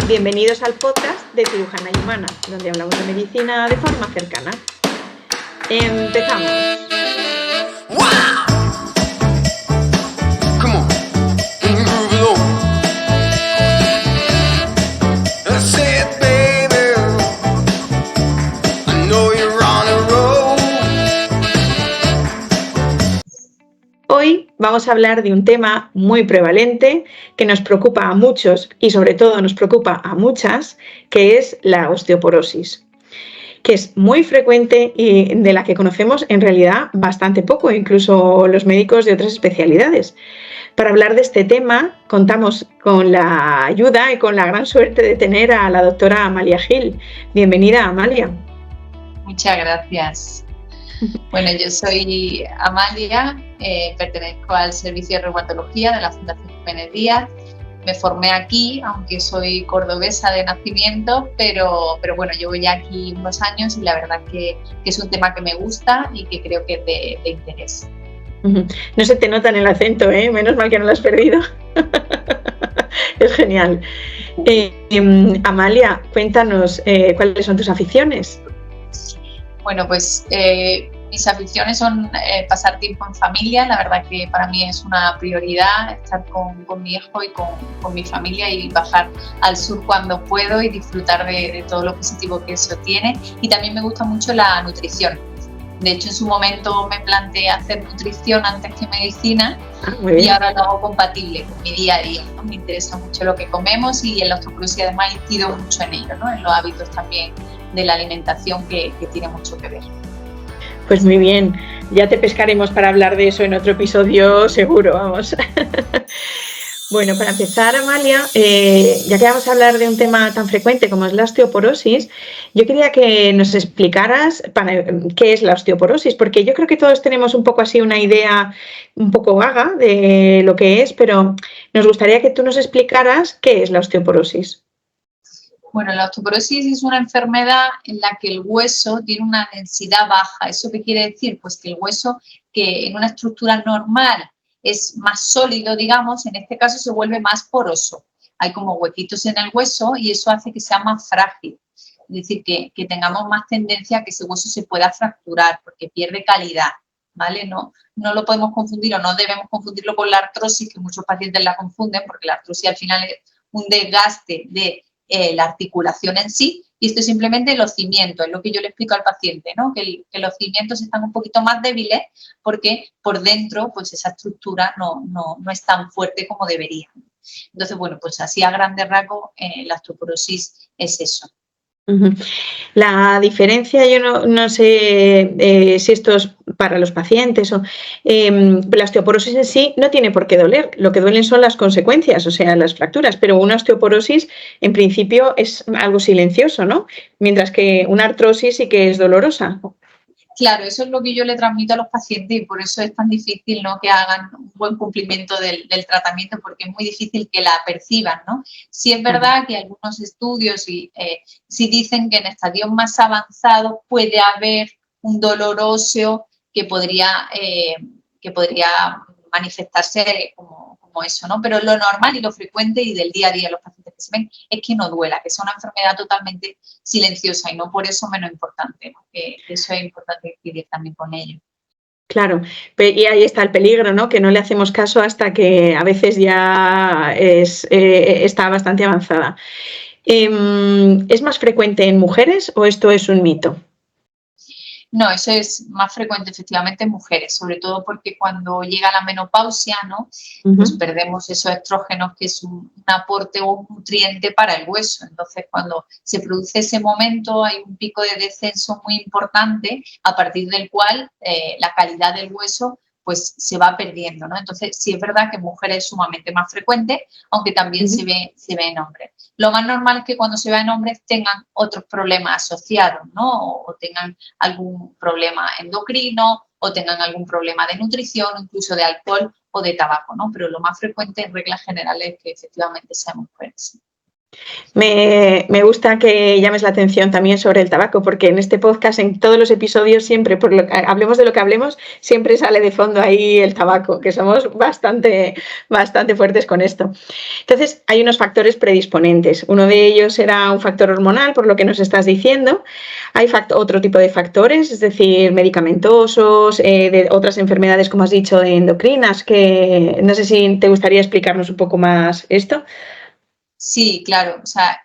Bienvenidos al podcast de Cirujana y Humana, donde hablamos de medicina de forma cercana. Empezamos. Hoy vamos a hablar de un tema muy prevalente que nos preocupa a muchos y sobre todo nos preocupa a muchas, que es la osteoporosis, que es muy frecuente y de la que conocemos en realidad bastante poco, incluso los médicos de otras especialidades. Para hablar de este tema contamos con la ayuda y con la gran suerte de tener a la doctora Amalia Gil. Bienvenida, Amalia. Muchas gracias. Bueno, yo soy Amalia, pertenezco al servicio de reumatología de la Fundación Jiménez Díaz. Me formé aquí, aunque soy cordobesa de nacimiento, pero bueno, llevo ya aquí unos años y la verdad que es un tema que me gusta y que creo que es de interés. No se te nota en el acento, ¿eh? Menos mal que no lo has perdido. Es genial. Amalia, cuéntanos cuáles son tus aficiones. Bueno, pues mis aficiones son pasar tiempo en familia. La verdad que para mí es una prioridad estar con mi hijo y con mi familia y bajar al sur cuando puedo y disfrutar de todo lo positivo que eso tiene. Y también me gusta mucho la nutrición. De hecho, en su momento me planteé hacer nutrición antes que medicina y ahora lo hago compatible con mi día a día, ¿no? Me interesa mucho lo que comemos y en la osteoporosis además incido mucho en ello, ¿no? En los hábitos también de la alimentación que tiene mucho que ver. Pues muy bien, ya te pescaremos para hablar de eso en otro episodio seguro, vamos. Bueno, para empezar, Amalia, ya que vamos a hablar de un tema tan frecuente como es la osteoporosis, yo quería que nos explicaras qué es la osteoporosis, porque yo creo que todos tenemos un poco así una idea un poco vaga de lo que es, pero nos gustaría que tú nos explicaras qué es la osteoporosis. Bueno, la osteoporosis es una enfermedad en la que el hueso tiene una densidad baja. ¿Eso qué quiere decir? Pues que el hueso, que en una estructura normal es más sólido, digamos, en este caso se vuelve más poroso. Hay como huequitos en el hueso y eso hace que sea más frágil. Es decir, que tengamos más tendencia a que ese hueso se pueda fracturar porque pierde calidad, ¿vale? No lo podemos confundir o no debemos confundirlo con la artrosis, que muchos pacientes la confunden porque la artrosis al final es un desgaste de la articulación en sí, y esto es simplemente los cimientos, es lo que yo le explico al paciente, ¿no? Que los cimientos están un poquito más débiles porque por dentro pues esa estructura no es tan fuerte como debería. Entonces, bueno, pues así a grandes rasgos la osteoporosis es eso. La diferencia, yo no sé si esto es para los pacientes o la osteoporosis en sí no tiene por qué doler, lo que duelen son las consecuencias, o sea, las fracturas, pero una osteoporosis en principio es algo silencioso, ¿no? Mientras que una artrosis sí que es dolorosa. Claro, eso es lo que yo le transmito a los pacientes y por eso es tan difícil, ¿no?, que hagan un buen cumplimiento del tratamiento, porque es muy difícil que la perciban, ¿no? Sí es verdad que algunos estudios sí dicen que en estadios más avanzados puede haber un dolor óseo que podría manifestarse como eso, ¿no? Pero lo normal y lo frecuente y del día a día los pacientes que se ven es que no duela, que sea una enfermedad totalmente silenciosa y no por eso menos importante, ¿no? Que eso es importante incidir también con ello. Claro, y ahí está el peligro, ¿no? Que no le hacemos caso hasta que a veces ya está bastante avanzada. ¿Es más frecuente en mujeres o esto es un mito? No, eso es más frecuente efectivamente en mujeres, sobre todo porque cuando llega la menopausia, ¿no? Pues perdemos esos estrógenos que es un aporte o un nutriente para el hueso. Entonces, cuando se produce ese momento hay un pico de descenso muy importante a partir del cual la calidad del hueso pues se va perdiendo, ¿no? Entonces, sí es verdad que en mujeres es sumamente más frecuente, aunque también se ve en hombres. Lo más normal es que cuando se vea en hombres tengan otros problemas asociados, ¿no? O tengan algún problema endocrino o tengan algún problema de nutrición, incluso de alcohol o de tabaco, ¿no? Pero lo más frecuente en reglas generales es que efectivamente sean mujeres. Me gusta que llames la atención también sobre el tabaco, porque en este podcast, en todos los episodios, siempre, hablemos de lo que hablemos, siempre sale de fondo ahí el tabaco, que somos bastante fuertes con esto. Entonces, hay unos factores predisponentes. Uno de ellos será un factor hormonal, por lo que nos estás diciendo. Hay otro tipo de factores, es decir, medicamentosos, de otras enfermedades, como has dicho, endocrinas, que no sé si te gustaría explicarnos un poco más esto. Sí, claro. O sea,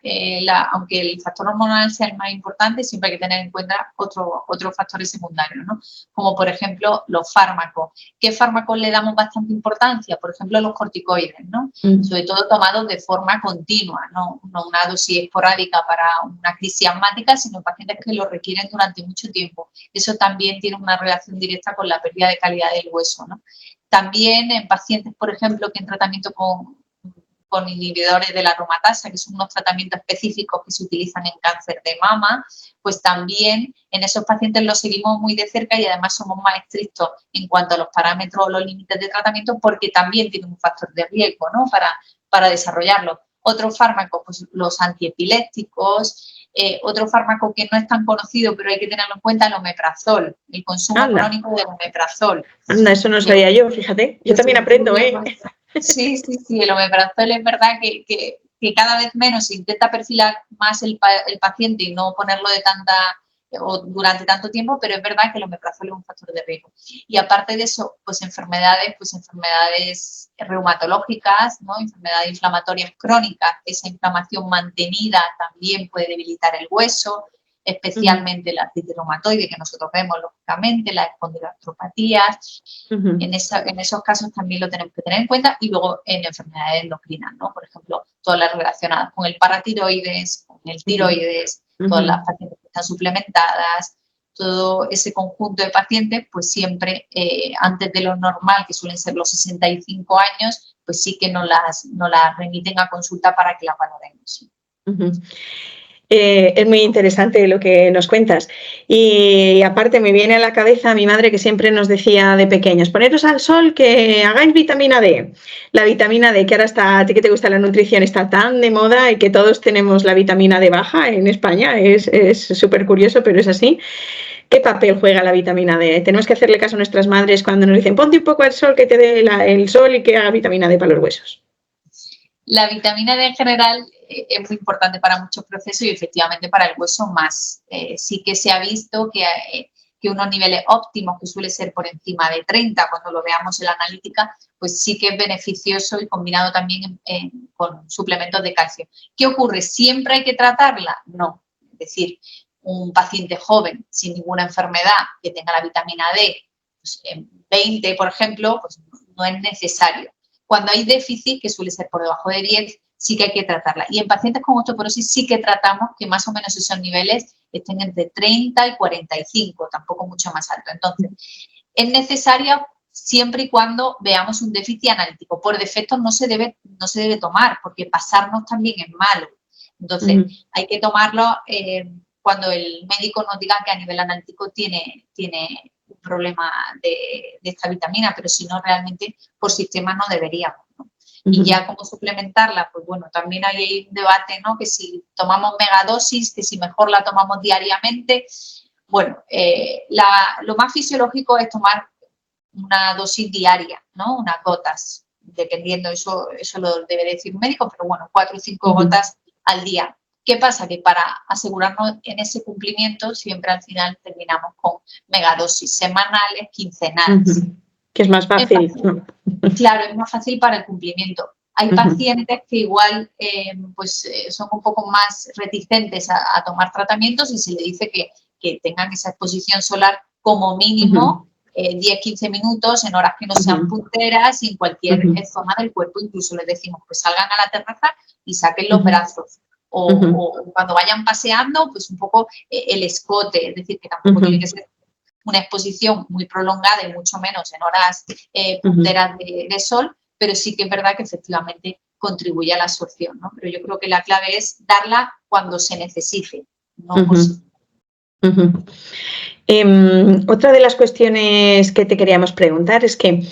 aunque el factor hormonal sea el más importante, siempre hay que tener en cuenta otros factores secundarios, ¿no? Como por ejemplo los fármacos. ¿Qué fármacos le damos bastante importancia? Por ejemplo, los corticoides, ¿no? Sobre todo tomados de forma continua, no una dosis esporádica para una crisis asmática, sino pacientes que lo requieren durante mucho tiempo. Eso también tiene una relación directa con la pérdida de calidad del hueso, ¿no? También en pacientes, por ejemplo, que en tratamiento con inhibidores de la aromatasa, que son unos tratamientos específicos que se utilizan en cáncer de mama, pues también en esos pacientes los seguimos muy de cerca y además somos más estrictos en cuanto a los parámetros o los límites de tratamiento porque también tienen un factor de riesgo, ¿no? para desarrollarlo. Otros fármacos, pues los antiepilépticos, otro fármaco que no es tan conocido pero hay que tenerlo en cuenta, el omeprazol, el consumo crónico del omeprazol. Anda, eso no sabía yo, fíjate. Yo también aprendo, ¿eh? Sí, el omeprazol es verdad que cada vez menos se intenta perfilar más el paciente y no ponerlo o durante tanto tiempo, pero es verdad que el omeprazol es un factor de riesgo. Y aparte de eso, pues enfermedades reumatológicas, ¿no? Enfermedades inflamatorias crónicas, esa inflamación mantenida también puede debilitar el hueso, especialmente la artritis reumatoide que nosotros vemos lógicamente, las espondiloartropatías. En esos casos también lo tenemos que tener en cuenta y luego en enfermedades endocrinas, ¿no? Por ejemplo, todas las relacionadas con el paratiroides, con el tiroides, todas las pacientes que están suplementadas, todo ese conjunto de pacientes, pues siempre antes de lo normal, que suelen ser los 65 años, pues sí que nos las remiten a consulta para que las valoremos. Es muy interesante lo que nos cuentas. Y aparte me viene a la cabeza mi madre que siempre nos decía de pequeños, poneros al sol que hagáis vitamina D. La vitamina D, que ahora está, a ti que te gusta la nutrición, está tan de moda y que todos tenemos la vitamina D baja en España. Es súper curioso, pero es así. ¿Qué papel juega la vitamina D? Tenemos que hacerle caso a nuestras madres cuando nos dicen, ponte un poco al sol, que te dé el sol y que haga vitamina D para los huesos. La vitamina D en general es muy importante para muchos procesos y efectivamente para el hueso más. Sí que se ha visto que unos niveles óptimos, que suele ser por encima de 30 cuando lo veamos en la analítica, pues sí que es beneficioso y combinado también con suplementos de calcio. ¿Qué ocurre? ¿Siempre hay que tratarla? No. Es decir, un paciente joven sin ninguna enfermedad que tenga la vitamina D, pues en 20, por ejemplo, pues no es necesario. Cuando hay déficit, que suele ser por debajo de 10, sí que hay que tratarla. Y en pacientes con osteoporosis sí que tratamos que más o menos esos niveles estén entre 30 y 45, tampoco mucho más alto. Entonces, es necesaria siempre y cuando veamos un déficit analítico. Por defecto no se debe tomar, porque pasarnos también es malo. Entonces, hay que tomarlo cuando el médico nos diga que a nivel analítico tiene un problema de esta vitamina, pero si no, realmente por sistema no deberíamos, ¿no? Y ya cómo suplementarla, pues bueno, también hay un debate, ¿no? Que si tomamos megadosis, que si mejor la tomamos diariamente. Bueno, lo más fisiológico es tomar una dosis diaria, ¿no? Unas gotas, dependiendo, eso lo debe decir un médico, pero bueno, 4 o 5 gotas al día. ¿Qué pasa? Que para asegurarnos en ese cumplimiento siempre al final terminamos con megadosis semanales, quincenales. Que es más fácil. Claro, es más fácil para el cumplimiento. Hay pacientes que igual son un poco más reticentes a tomar tratamientos y se le dice que tengan esa exposición solar como mínimo 10-15 minutos en horas que no sean punteras y en cualquier zona del cuerpo. Incluso les decimos, pues salgan a la terraza y saquen los brazos. O cuando vayan paseando, pues un poco el escote, es decir, que tampoco tiene que ser una exposición muy prolongada y mucho menos en horas punteras de sol, pero sí que es verdad que efectivamente contribuye a la absorción, ¿no? Pero yo creo que la clave es darla cuando se necesite, no otra de las cuestiones que te queríamos preguntar es que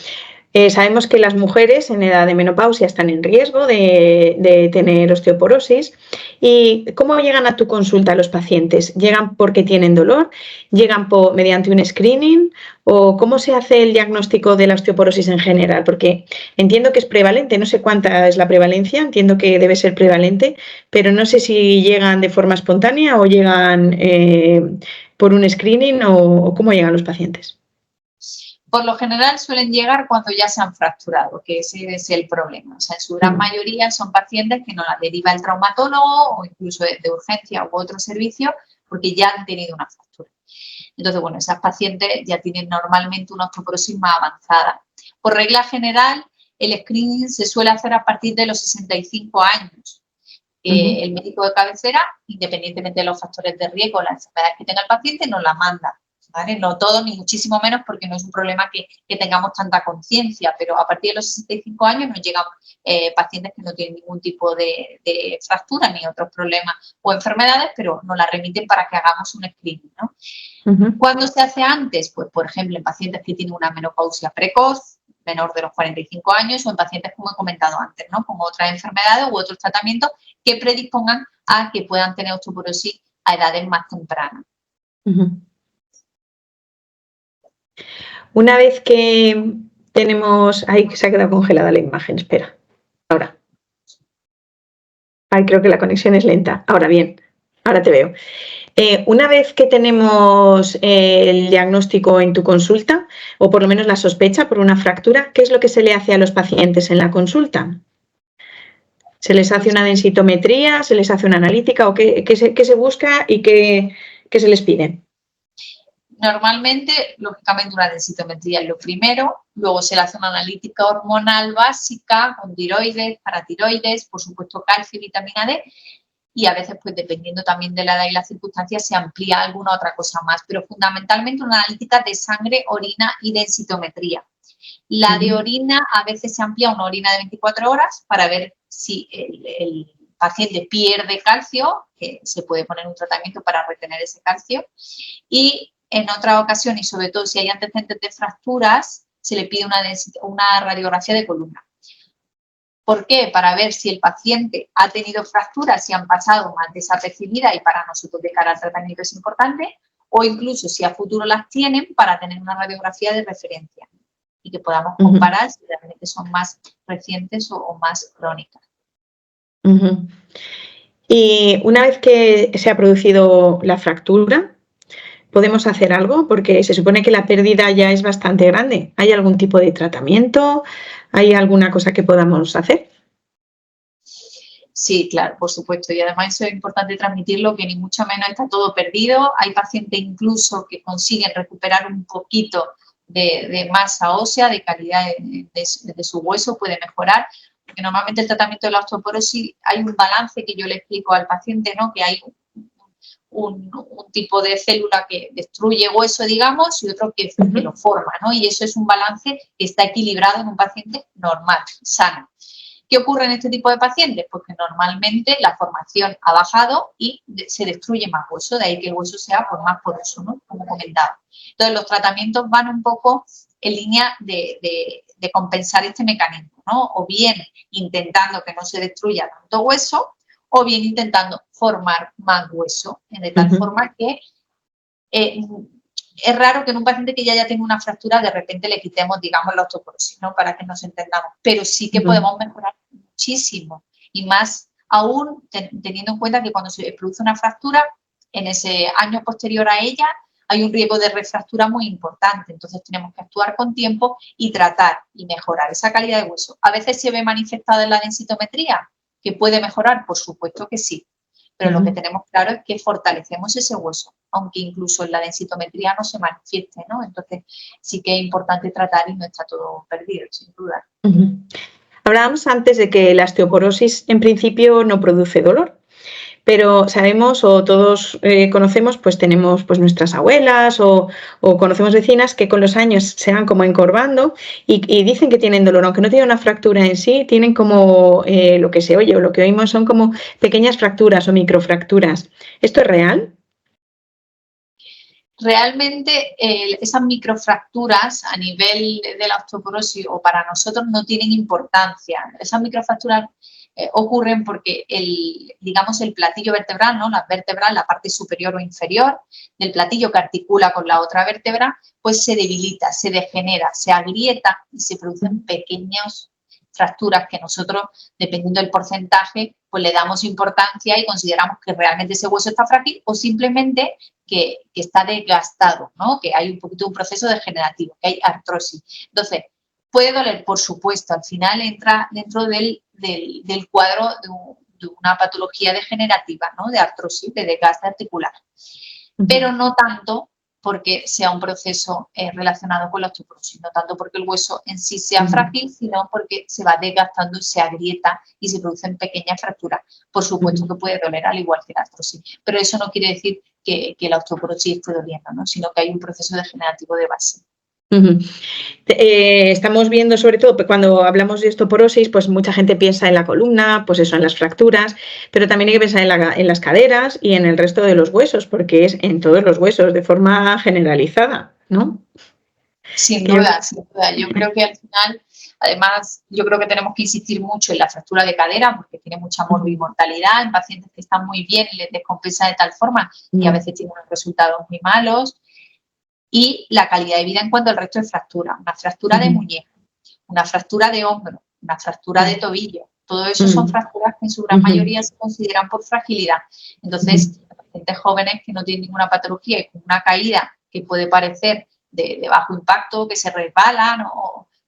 Sabemos que las mujeres en edad de menopausia están en riesgo de tener osteoporosis. ¿Y cómo llegan a tu consulta los pacientes? ¿Llegan porque tienen dolor? ¿Llegan mediante un screening? ¿O cómo se hace el diagnóstico de la osteoporosis en general? Porque entiendo que es prevalente, no sé cuánta es la prevalencia, entiendo que debe ser prevalente, pero no sé si llegan de forma espontánea o llegan por un screening o cómo llegan los pacientes. Por lo general suelen llegar cuando ya se han fracturado, que ese es el problema. O sea, en su gran mayoría son pacientes que nos la deriva el traumatólogo o incluso de urgencia u otro servicio porque ya han tenido una fractura. Entonces, bueno, esas pacientes ya tienen normalmente una osteoporosis más avanzada. Por regla general, el screening se suele hacer a partir de los 65 años. El médico de cabecera, independientemente de los factores de riesgo o las enfermedades que tenga el paciente, nos la manda. ¿Vale? No todo, ni muchísimo menos, porque no es un problema que tengamos tanta conciencia, pero a partir de los 65 años nos llegan pacientes que no tienen ningún tipo de fractura ni otros problemas o enfermedades, pero nos la remiten para que hagamos un screening, ¿no? ¿Cuándo se hace antes? Pues, por ejemplo, en pacientes que tienen una menopausia precoz, menor de los 45 años, o en pacientes, como he comentado antes, ¿no? Con otras enfermedades u otros tratamientos que predispongan a que puedan tener osteoporosis a edades más tempranas. Una vez que tenemos... Ay, se ha quedado congelada la imagen, espera. Ahora. Ay, creo que la conexión es lenta. Ahora bien, ahora te veo. Una vez que tenemos el diagnóstico en tu consulta, o por lo menos la sospecha por una fractura, ¿qué es lo que se le hace a los pacientes en la consulta? ¿Se les hace una densitometría? ¿Se les hace una analítica? ¿O qué se busca y qué se les pide? Normalmente, lógicamente, una densitometría es lo primero, luego se le hace una analítica hormonal básica con tiroides, paratiroides, por supuesto calcio y vitamina D, y a veces, pues dependiendo también de la edad y las circunstancias, se amplía alguna otra cosa más, pero fundamentalmente una analítica de sangre, orina y densitometría. La de orina a veces se amplía a una orina de 24 horas para ver si el paciente pierde calcio, que se puede poner un tratamiento para retener ese calcio, y en otras ocasiones, y sobre todo si hay antecedentes de fracturas, se le pide una radiografía de columna. ¿Por qué? Para ver si el paciente ha tenido fracturas, si han pasado más desapercibidas y para nosotros de cara al tratamiento es importante, o incluso si a futuro las tienen para tener una radiografía de referencia y que podamos comparar si realmente son más recientes o más crónicas. Y una vez que se ha producido la fractura, ¿podemos hacer algo? Porque se supone que la pérdida ya es bastante grande. ¿Hay algún tipo de tratamiento? ¿Hay alguna cosa que podamos hacer? Sí, claro, por supuesto. Y además eso es importante transmitirlo, que ni mucho menos está todo perdido. Hay pacientes incluso que consiguen recuperar un poquito de masa ósea, de calidad de su hueso, puede mejorar. Porque normalmente el tratamiento de la osteoporosis hay un balance que yo le explico al paciente, ¿no? Que hay un tipo de célula que destruye hueso, digamos, y otro que lo forma, ¿no? Y eso es un balance que está equilibrado en un paciente normal, sano. ¿Qué ocurre en este tipo de pacientes? Pues que normalmente la formación ha bajado y se destruye más hueso, de ahí que el hueso sea pues, más poroso, ¿no? Como comentaba. Entonces, los tratamientos van un poco en línea de compensar este mecanismo, ¿no? O bien intentando que no se destruya tanto hueso, o bien intentando formar más hueso, de tal forma que es raro que en un paciente que ya haya tenido una fractura de repente le quitemos, digamos, la osteoporosis, ¿no? Para que nos entendamos, pero sí que podemos mejorar muchísimo y más aún teniendo en cuenta que cuando se produce una fractura, en ese año posterior a ella hay un riesgo de refractura muy importante, entonces tenemos que actuar con tiempo y tratar y mejorar esa calidad de hueso. A veces se ve manifestada en la densitometría, que puede mejorar, por supuesto que sí, pero lo que tenemos claro es que fortalecemos ese hueso, aunque incluso en la densitometría no se manifieste, ¿no? Entonces sí que es importante tratar y no está todo perdido, sin duda. Hablábamos antes de que la osteoporosis en principio no produce dolor, pero sabemos o todos conocemos, pues tenemos pues nuestras abuelas o conocemos vecinas que con los años se van como encorvando y dicen que tienen dolor, aunque no tienen una fractura en sí, tienen como lo que se oye o lo que oímos son como pequeñas fracturas o microfracturas. ¿Esto es real? Realmente esas microfracturas a nivel de la osteoporosis o para nosotros no tienen importancia. Esas microfracturas ocurren porque digamos el platillo vertebral, ¿no? Las vértebras, la parte superior o inferior del platillo que articula con la otra vértebra, pues se debilita, se degenera, se agrieta y se producen pequeñas fracturas que nosotros, dependiendo del porcentaje, pues le damos importancia y consideramos que realmente ese hueso está frágil o simplemente que está desgastado, ¿no? Que hay un poquito un proceso degenerativo, que hay artrosis. Entonces, puede doler, por supuesto, al final entra dentro del cuadro de una patología degenerativa, ¿no? De artrosis, de desgaste articular, pero no tanto porque sea un proceso relacionado con la osteoporosis, no tanto porque el hueso en sí sea frágil, sino porque se va desgastando, se agrieta y se producen pequeñas fracturas. Por supuesto que puede doler, al igual que la artrosis, pero eso no quiere decir que la osteoporosis esté doliendo, ¿no? Sino que hay un proceso degenerativo de base. Estamos viendo, sobre todo cuando hablamos de osteoporosis, pues mucha gente piensa en la columna, pues eso, en las fracturas, pero también hay que pensar en las caderas y en el resto de los huesos, porque es en todos los huesos de forma generalizada, ¿no? Sin duda, sin duda. Yo creo que al final, además, yo creo que tenemos que insistir mucho en la fractura de cadera porque tiene mucha morbimortalidad en pacientes que están muy bien y les descompensa de tal forma y a veces tienen unos resultados muy malos. Y la calidad de vida en cuanto al resto de fracturas. Una fractura de muñeca, una fractura de hombro, una fractura de tobillo. Todo eso son fracturas que en su gran mayoría se consideran por fragilidad. Entonces, pacientes jóvenes que no tienen ninguna patología y con una caída que puede parecer de bajo impacto, que se resbalan,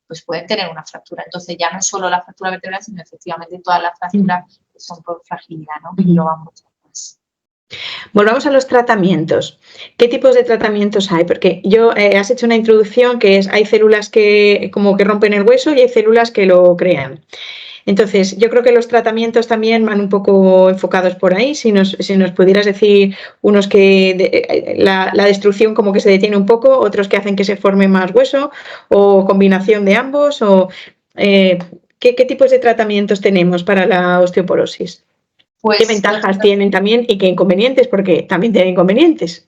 pues pueden tener una fractura. Entonces, ya no es solo la fractura vertebral, sino efectivamente todas las fracturas que son por fragilidad, ¿no? Que engloban muchas más. Volvamos a los tratamientos. ¿Qué tipos de tratamientos hay? Porque has hecho una introducción que es, hay células que como que rompen el hueso y hay células que lo crean. Entonces, yo creo que los tratamientos también van un poco enfocados por ahí. Si nos pudieras decir unos que la destrucción como que se detiene un poco, otros que hacen que se forme más hueso o combinación de ambos. ¿Qué tipos de tratamientos tenemos para la osteoporosis? Pues, ¿qué ventajas tienen también y qué inconvenientes? Porque también tienen inconvenientes.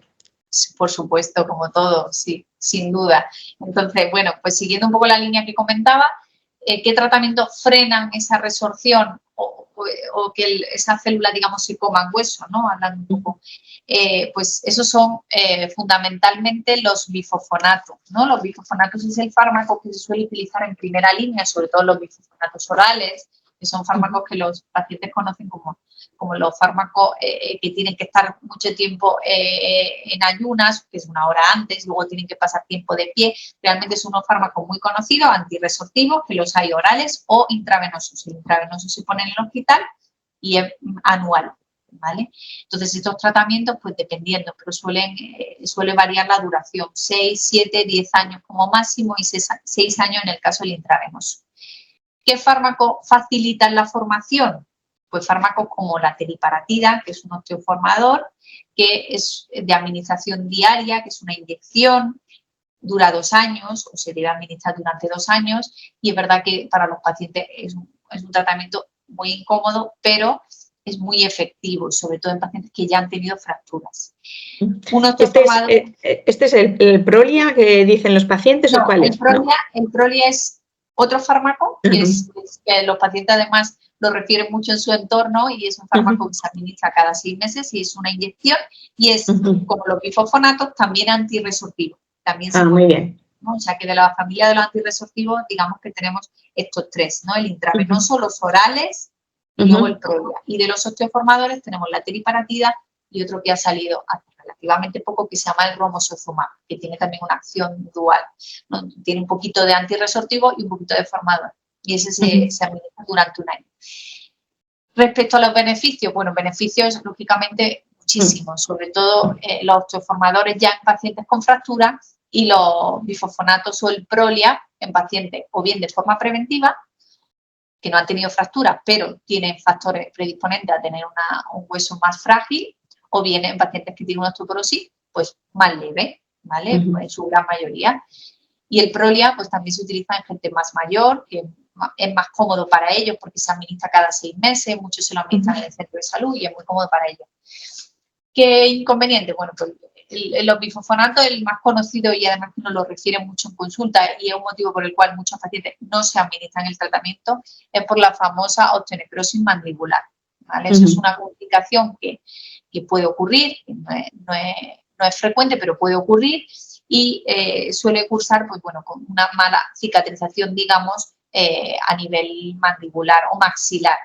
Por supuesto, como todo, sí, sin duda. Entonces, bueno, pues siguiendo un poco la línea que comentaba, ¿qué tratamientos frenan esa resorción o que esa célula, digamos, se coman hueso, ¿no? Hablando un poco. Pues esos son fundamentalmente los bifosfonatos, ¿no? Los bifosfonatos es el fármaco que se suele utilizar en primera línea, sobre todo los bifosfonatos orales, que son fármacos que los pacientes conocen como los fármacos que tienen que estar mucho tiempo en ayunas, que es una hora antes, luego tienen que pasar tiempo de pie. Realmente son unos fármacos muy conocidos, antirresortivos, que los hay orales o intravenosos. El intravenoso se pone en el hospital y es anual, ¿vale? Entonces, estos tratamientos, pues dependiendo, pero suele variar la duración, 6, 7, 10 años como máximo y 6 años en el caso del intravenoso. ¿Qué fármacos facilitan la formación? Pues fármacos como la teriparatida, que es un osteoformador, que es de administración diaria, que es una inyección, dura 2 años o se debe administrar durante 2 años y es verdad que para los pacientes es un tratamiento muy incómodo, pero es muy efectivo, sobre todo en pacientes que ya han tenido fracturas. ¿Este es el Prolia que dicen los pacientes o cuál es? El Prolia es otro fármaco que los pacientes además lo refieren mucho en su entorno y es un fármaco que se administra cada 6 meses y es una inyección y es, como los bifosfonatos, también antirresortivo. También muy bien. ¿no? O sea que de la familia de los antirresortivos, digamos que tenemos estos 3, ¿no? El intravenoso, los orales y luego el Prolia. Y de los osteoformadores tenemos la teriparatida y otro que ha salido hace relativamente poco que se llama el romosozumab, que tiene también una acción dual, ¿no? Tiene un poquito de antirresortivo y un poquito de formador. Y ese se administra durante 1 año. Respecto a los beneficios, bueno, beneficios lógicamente muchísimos, sobre todo los osteoformadores ya en pacientes con fractura y los bifosfonatos o el Prolia en pacientes o bien de forma preventiva, que no han tenido fractura, pero tienen factores predisponentes a tener un hueso más frágil, o bien en pacientes que tienen una osteoporosis, pues más leve, ¿vale? En su gran mayoría. Y el Prolia, pues también se utiliza en gente más mayor, que es más cómodo para ellos porque se administra cada 6 meses, muchos se lo administran en el centro de salud y es muy cómodo para ellos. ¿Qué inconveniente? Bueno, pues los bifosfonatos, el más conocido y además que nos lo refieren mucho en consulta y es un motivo por el cual muchos pacientes no se administran el tratamiento, es por la famosa osteonecrosis mandibular, ¿vale? Eso es una complicación que puede ocurrir, que no es frecuente, pero puede ocurrir y suele cursar, pues bueno, con una mala cicatrización, digamos, a nivel mandibular o maxilar.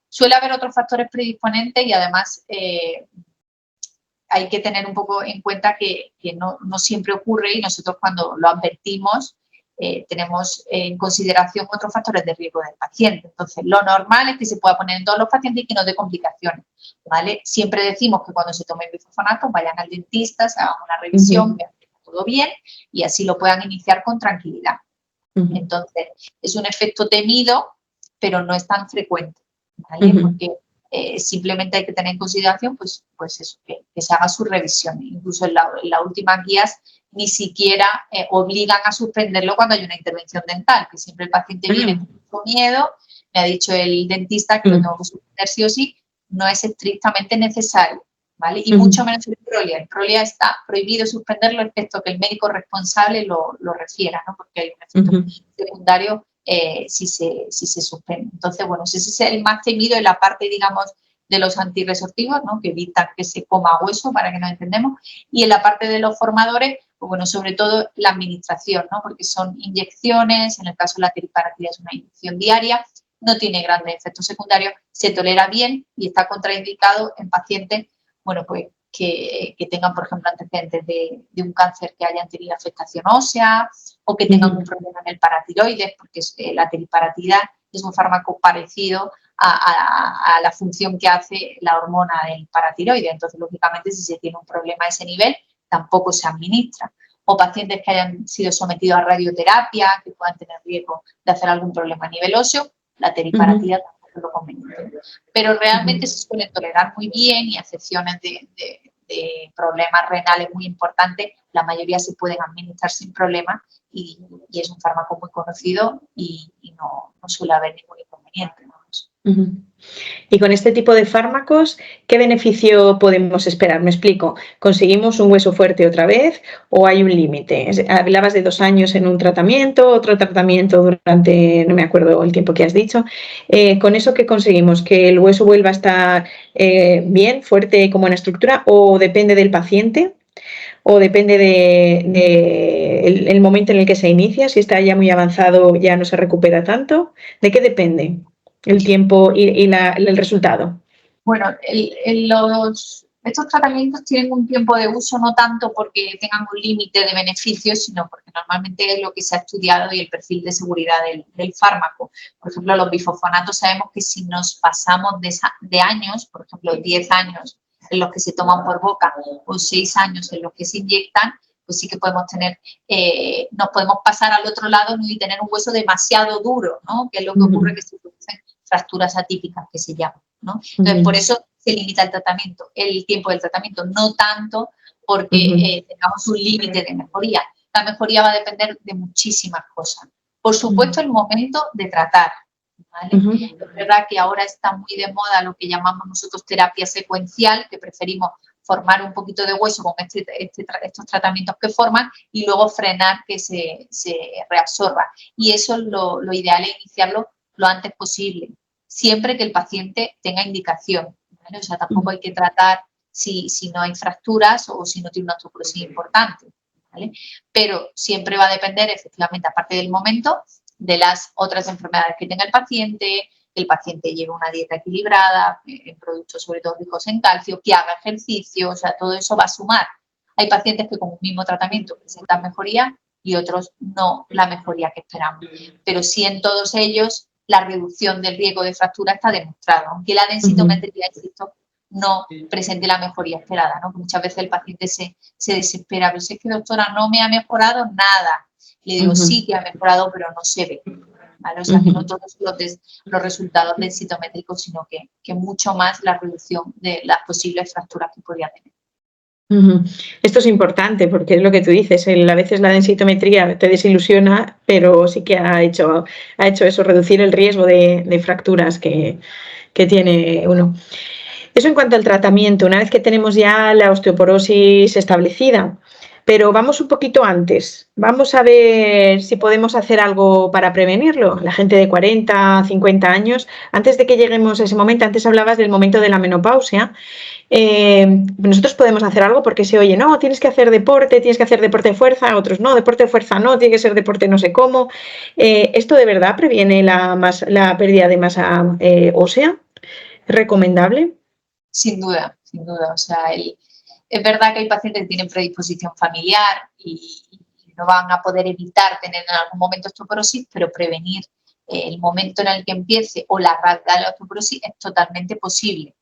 Suele haber otros factores predisponentes y además hay que tener un poco en cuenta que no siempre ocurre y nosotros cuando lo advertimos tenemos en consideración otros factores de riesgo del paciente. Entonces, lo normal es que se pueda poner en todos los pacientes y que no dé complicaciones, ¿vale? Siempre decimos que cuando se tomen bifosfonatos vayan al dentista, se hagan una revisión, vean que está todo bien y así lo puedan iniciar con tranquilidad. Entonces, es un efecto temido, pero no es tan frecuente, ¿vale? Porque simplemente hay que tener en consideración pues eso, que se haga su revisión. Incluso en las últimas guías ni siquiera obligan a suspenderlo cuando hay una intervención dental, que siempre el paciente viene con miedo, me ha dicho el dentista que lo tengo que suspender sí o sí, no es estrictamente necesario, ¿vale? Y mucho menos el Prolia. El Prolia está prohibido suspenderlo, excepto que el médico responsable lo refiera, ¿no? Porque hay un efecto secundario si se suspende. Entonces, bueno, ese es el más temido en la parte, digamos, de los antirresortivos, ¿no? Que evitan que se coma hueso, para que nos entendemos, y en la parte de los formadores, pues bueno, sobre todo la administración, ¿no? Porque son inyecciones, en el caso de la teriparatida es una inyección diaria, no tiene grandes efectos secundarios, se tolera bien y está contraindicado en pacientes, bueno, pues que tengan, por ejemplo, antecedentes de un cáncer que hayan tenido afectación ósea o que tengan un problema en el paratiroides, porque la teriparatida es un fármaco parecido a la función que hace la hormona del paratiroides. Entonces, lógicamente, si se tiene un problema a ese nivel, tampoco se administra. O pacientes que hayan sido sometidos a radioterapia, que puedan tener riesgo de hacer algún problema a nivel óseo, la teriparatida tampoco es lo conveniente. Pero realmente se suelen tolerar muy bien y a excepciones de problemas renales muy importantes, la mayoría se pueden administrar sin problema y es un fármaco muy conocido y no suele haber ningún inconveniente. Y con este tipo de fármacos, ¿qué beneficio podemos esperar? Me explico. ¿Conseguimos un hueso fuerte otra vez o hay un límite? Hablabas de 2 años en un tratamiento, otro tratamiento durante, no me acuerdo el tiempo que has dicho. ¿Con eso qué conseguimos? ¿Que el hueso vuelva a estar bien, fuerte como en estructura o depende del paciente? ¿O depende del momento en el que se inicia? Si está ya muy avanzado, ya no se recupera tanto. ¿De qué depende el tiempo y el resultado? Bueno, estos tratamientos tienen un tiempo de uso no tanto porque tengan un límite de beneficios, sino porque normalmente es lo que se ha estudiado y el perfil de seguridad del fármaco. Por ejemplo, los bifosfonatos sabemos que si nos pasamos de años, por ejemplo, 10 años en los que se toman por boca o 6 años en los que se inyectan, pues sí que podemos tener, nos podemos pasar al otro lado y tener un hueso demasiado duro, ¿no? Que es lo que ocurre que se producen fracturas atípicas que se llaman, ¿no? Entonces, por eso se limita el tiempo del tratamiento, no tanto porque tengamos un límite de mejoría. La mejoría va a depender de muchísimas cosas. Por supuesto, el momento de tratar, ¿vale? Es verdad que ahora está muy de moda lo que llamamos nosotros terapia secuencial, que preferimos formar un poquito de hueso con estos tratamientos que forman y luego frenar que se reabsorba. Y eso lo ideal es iniciarlo lo antes posible, siempre que el paciente tenga indicación, ¿vale? O sea, tampoco hay que tratar si no hay fracturas o si no tiene una osteoporosis importante, ¿vale? Pero siempre va a depender, efectivamente, aparte del momento, de las otras enfermedades que tenga el paciente, que el paciente lleve una dieta equilibrada, en productos sobre todo ricos en calcio, que haga ejercicio, o sea, todo eso va a sumar. Hay pacientes que con un mismo tratamiento presentan mejoría y otros no la mejoría que esperamos. Pero sí en todos ellos la reducción del riesgo de fractura está demostrada, aunque la densitometría, insisto, no presente la mejoría esperada, ¿no? Muchas veces el paciente se desespera, pero si es que doctora no me ha mejorado nada. Le digo, sí que ha mejorado, pero no se ve, ¿vale? O sea, que no todos los resultados densitométricos, sino que mucho más la reducción de las posibles fracturas que podría tener. Esto es importante porque es lo que tú dices, a veces la densitometría te desilusiona, pero sí que ha hecho eso, reducir el riesgo de fracturas que tiene uno. Eso en cuanto al tratamiento, una vez que tenemos ya la osteoporosis establecida. Pero vamos un poquito antes. Vamos a ver si podemos hacer algo para prevenirlo. La gente de 40, 50 años, antes de que lleguemos a ese momento, antes hablabas del momento de la menopausia. Nosotros podemos hacer algo porque se oye, no, tienes que hacer deporte de fuerza, otros no, deporte de fuerza no, tiene que ser deporte no sé cómo. ¿Esto de verdad previene la pérdida de masa ósea? ¿Es recomendable? Sin duda, sin duda. O sea, es verdad que hay pacientes que tienen predisposición familiar y no van a poder evitar tener en algún momento osteoporosis, pero prevenir el momento en el que empiece o la gravedad de la osteoporosis es totalmente posible.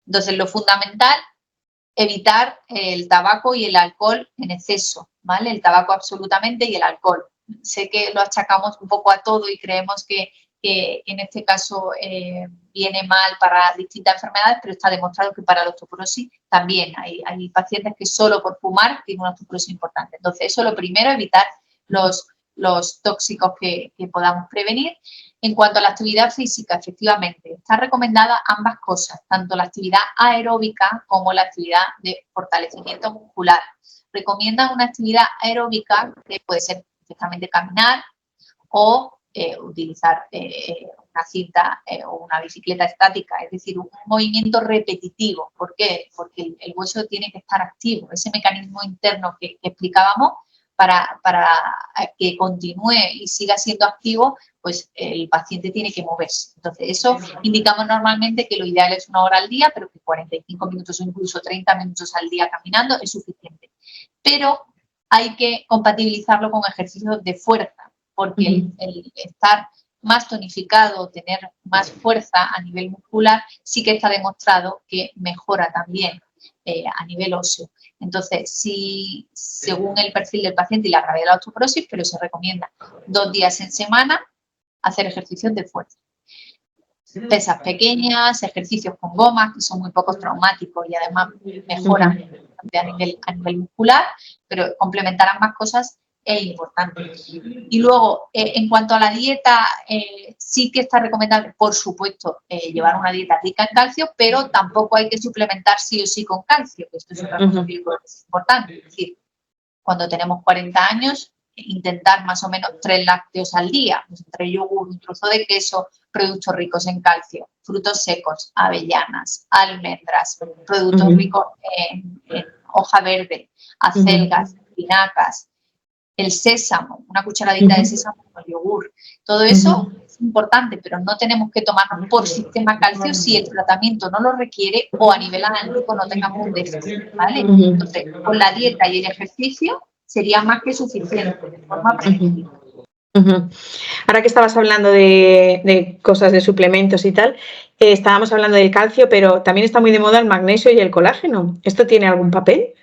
Entonces, lo fundamental, evitar el tabaco y el alcohol en exceso, ¿vale? El tabaco absolutamente y el alcohol. Sé que lo achacamos un poco a todo y creemos que en este caso viene mal para distintas enfermedades, pero está demostrado que para la osteoporosis también hay pacientes que solo por fumar tienen una osteoporosis importante. Entonces, eso lo primero, evitar los tóxicos que podamos prevenir. En cuanto a la actividad física, efectivamente, está recomendada ambas cosas, tanto la actividad aeróbica como la actividad de fortalecimiento muscular. Recomiendan una actividad aeróbica que puede ser perfectamente caminar o utilizar una cinta o una bicicleta estática, es decir, un movimiento repetitivo. ¿Por qué? Porque el hueso tiene que estar activo, ese mecanismo interno que explicábamos, para que continúe y siga siendo activo, pues el paciente tiene que moverse. Entonces, eso indicamos normalmente que lo ideal es 1 hora al día, pero que 45 minutos o incluso 30 minutos al día caminando es suficiente. Pero hay que compatibilizarlo con ejercicios de fuerza, porque el estar más tonificado, tener más fuerza a nivel muscular, sí que está demostrado que mejora también a nivel óseo. Entonces, sí, según el perfil del paciente y la gravedad de la osteoporosis, pero se recomienda 2 días en semana hacer ejercicios de fuerza. Pesas pequeñas, ejercicios con gomas, que son muy pocos traumáticos y además mejoran a nivel muscular, pero complementar ambas cosas es importante. Y luego, en cuanto a la dieta, sí que está recomendable, por supuesto, llevar una dieta rica en calcio, pero tampoco hay que suplementar sí o sí con calcio, que esto es otra cosa que es importante. Es decir, cuando tenemos 40 años, intentar más o menos 3 lácteos al día, pues entre yogur, un trozo de queso, productos ricos en calcio, frutos secos, avellanas, almendras, productos ricos en hoja verde, acelgas, espinacas, el sésamo, una cucharadita de sésamo con yogur. Todo eso es importante, pero no tenemos que tomarnos por sistema calcio si el tratamiento no lo requiere o a nivel analítico no tengamos un déficit, ¿vale? Entonces, con la dieta y el ejercicio sería más que suficiente de forma preventiva. Ahora que estabas hablando de cosas de suplementos y tal, estábamos hablando del calcio, pero también está muy de moda el magnesio y el colágeno. ¿Esto tiene algún papel?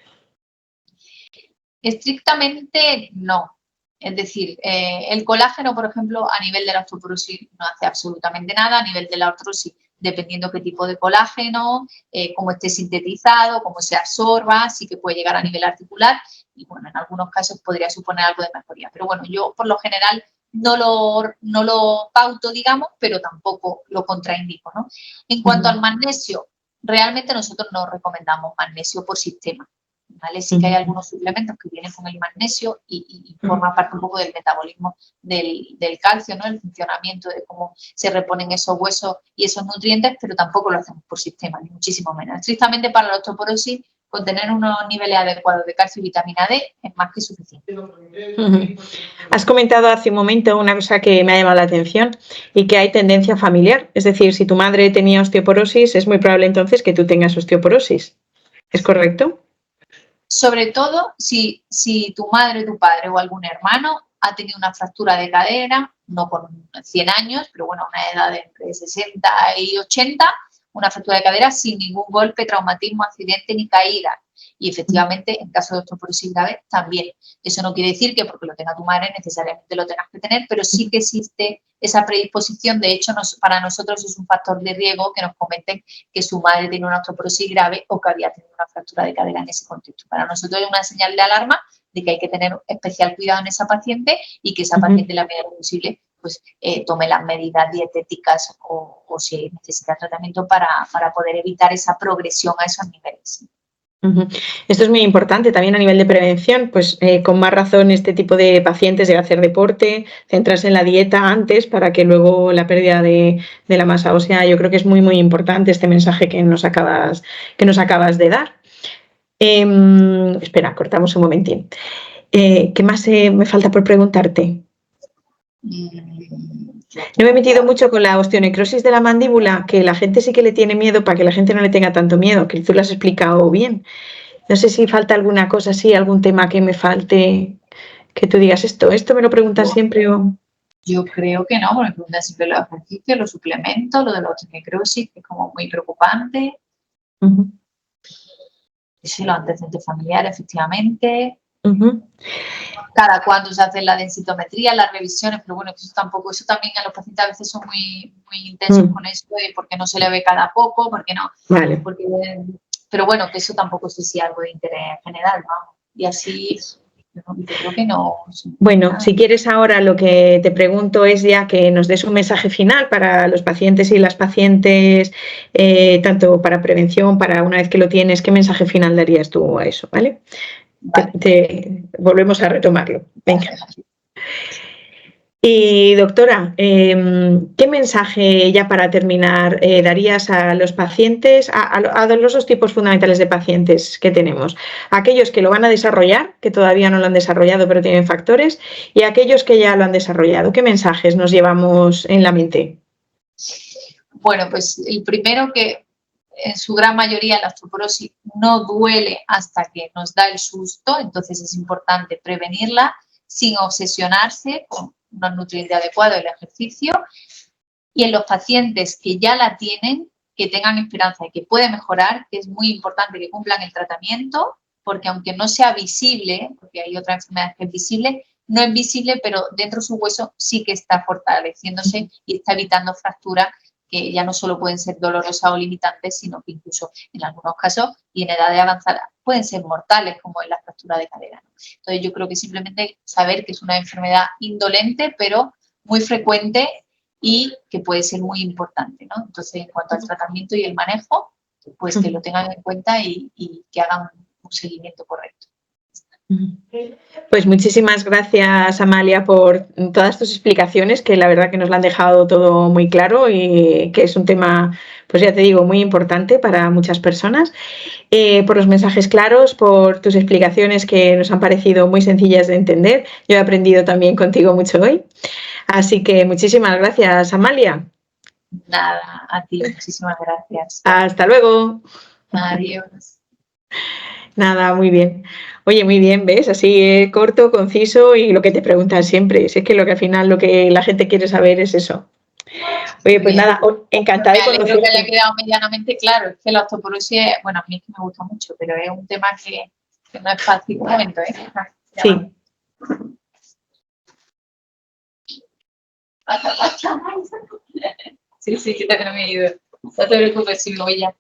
Estrictamente no. Es decir, el colágeno, por ejemplo, a nivel de la osteoporosis no hace absolutamente nada. A nivel de la artrosis, dependiendo qué tipo de colágeno, cómo esté sintetizado, cómo se absorba, sí que puede llegar a nivel articular y, bueno, en algunos casos podría suponer algo de mejoría. Pero, bueno, yo por lo general no lo pauto, digamos, pero tampoco lo contraindico, ¿no? En cuanto al magnesio, realmente nosotros no recomendamos magnesio por sistema. ¿Vale? Sí que hay algunos suplementos que vienen con el magnesio y forma parte un poco del metabolismo del calcio, ¿no? El funcionamiento de cómo se reponen esos huesos y esos nutrientes, pero tampoco lo hacemos por sistema, ni muchísimo menos. Estrictamente para la osteoporosis, con tener unos niveles adecuados de calcio y vitamina D es más que suficiente. Has comentado hace un momento una cosa que me ha llamado la atención y que hay tendencia familiar. Es decir, si tu madre tenía osteoporosis, es muy probable entonces que tú tengas osteoporosis. ¿Es correcto? Sobre todo si tu madre, tu padre o algún hermano ha tenido una fractura de cadera, no con 100 años, pero bueno, una edad de entre 60 y 80, una fractura de cadera sin ningún golpe, traumatismo, accidente ni caída. Y efectivamente, en caso de osteoporosis grave, también. Eso no quiere decir que porque lo tenga tu madre necesariamente lo tengas que tener, pero sí que existe esa predisposición. De hecho, para nosotros es un factor de riesgo que nos comenten que su madre tiene una osteoporosis grave o que había tenido una fractura de cadera en ese contexto. Para nosotros es una señal de alarma de que hay que tener especial cuidado en esa paciente y que esa paciente, en la medida de lo posible, pues tome las medidas dietéticas o si necesita tratamiento para poder evitar esa progresión a esos niveles. Esto es muy importante también a nivel de prevención, pues con más razón este tipo de pacientes debe hacer deporte, centrarse en la dieta antes para que luego la pérdida de la masa ósea. Yo creo que es muy importante este mensaje que nos acabas de dar. Espera, cortamos un momentín. ¿Qué más me falta por preguntarte? No me he metido mucho con la osteonecrosis de la mandíbula, que la gente sí que le tiene miedo, para que la gente no le tenga tanto miedo, que tú lo has explicado bien. No sé si falta alguna cosa así, algún tema que me falte, que tú digas esto me lo preguntan siempre o... Yo creo que no, porque me preguntan siempre los ejercicios, los suplementos, lo de la osteonecrosis, que es como muy preocupante. Sí, los antecedentes familiares, efectivamente. Cada cuándo se hace la densitometría, las revisiones, pero bueno, eso también a los pacientes a veces son muy intensos con eso, porque no se le ve cada poco, porque no. Vale. Pero bueno, que eso tampoco sé si es algo de interés general, vamos. Y así, yo creo que no. Bueno, si quieres ahora lo que te pregunto es ya que nos des un mensaje final para los pacientes y las pacientes, tanto para prevención, para una vez que lo tienes, ¿qué mensaje final darías tú a eso, ¿vale? Vale. Volvemos a retomarlo. Venga. Y doctora, ¿qué mensaje ya para terminar darías a los pacientes, a los dos tipos fundamentales de pacientes que tenemos? Aquellos que lo van a desarrollar, que todavía no lo han desarrollado pero tienen factores, y aquellos que ya lo han desarrollado. ¿Qué mensajes nos llevamos en la mente? Bueno, pues el primero, que en su gran mayoría la osteoporosis no duele hasta que nos da el susto, entonces es importante prevenirla sin obsesionarse con unos nutrientes adecuados, el ejercicio. Y en los pacientes que ya la tienen, que tengan esperanza de que puede mejorar, que es muy importante que cumplan el tratamiento, porque aunque no sea visible, porque hay otra enfermedad que es visible, no es visible, pero dentro de su hueso sí que está fortaleciéndose y está evitando fracturas que ya no solo pueden ser dolorosas o limitantes, sino que incluso en algunos casos y en edades avanzadas pueden ser mortales, como en la fractura de cadera, ¿no? Entonces yo creo que simplemente saber que es una enfermedad indolente, pero muy frecuente y que puede ser muy importante, ¿no? Entonces, en cuanto al tratamiento y el manejo, pues que lo tengan en cuenta y que hagan un seguimiento correcto. Pues muchísimas gracias, Amalia, por todas tus explicaciones, que la verdad que nos lo han dejado todo muy claro y que es un tema, pues ya te digo, muy importante para muchas personas. Por los mensajes claros, por tus explicaciones que nos han parecido muy sencillas de entender. Yo he aprendido también contigo mucho hoy. Así que muchísimas gracias, Amalia. Nada, a ti, muchísimas gracias. Hasta luego. Adiós. Nada, muy bien. Oye, muy bien, ¿ves? Así corto, conciso y lo que te preguntan siempre. Si es que lo que al final lo que la gente quiere saber es eso. Oye, pues nada, encantada de conocerte. Creo que haya quedado medianamente claro. Es que la osteoporosis, bueno, a mí es que me gusta mucho, pero es un tema que no es fácil. Un momento, ¿eh? Sí. Sí, que te he ido. No te preocupes, si me voy ya.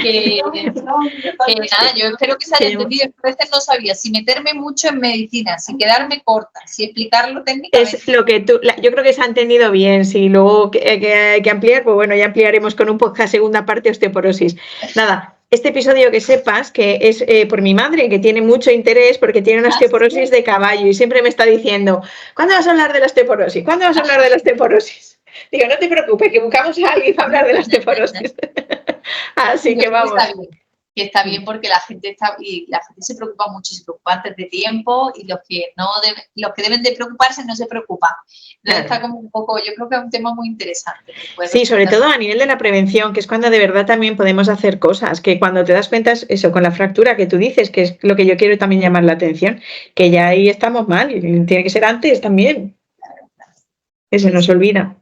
Que nada, yo espero que se haya entendido. A veces no sabía si meterme mucho en medicina, si quedarme corta, si explicarlo técnicamente. Es lo que tú, yo creo que se ha entendido bien. Si luego hay que ampliar, pues bueno, ya ampliaremos con un podcast segunda parte osteoporosis. Nada. Este episodio que sepas que es por mi madre, que tiene mucho interés porque tiene una osteoporosis de caballo y siempre me está diciendo, ¿cuándo vas a hablar de la osteoporosis? ¿Cuándo vas a hablar de la osteoporosis? Digo, no te preocupes, que buscamos a alguien para hablar de la osteoporosis. Así que vamos. Está bien porque la gente se preocupa mucho, se preocupa antes de tiempo y los que deben de preocuparse no se preocupan. Claro. Está como un poco, yo creo que es un tema muy interesante. Sí, sobre todo a nivel de la prevención, que es cuando de verdad también podemos hacer cosas, que cuando te das cuenta, eso, con la fractura que tú dices, que es lo que yo quiero también llamar la atención, que ya ahí estamos mal, y tiene que ser antes también. Eso nos olvida.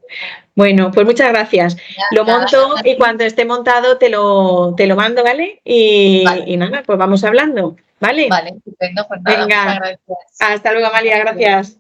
Bueno, pues muchas gracias. Lo monto y cuando esté montado te lo mando, ¿vale? Y nada, pues vamos hablando, ¿vale? Vale, estupendo. Pues nada, venga, muchas gracias. Hasta luego, Amalia, gracias.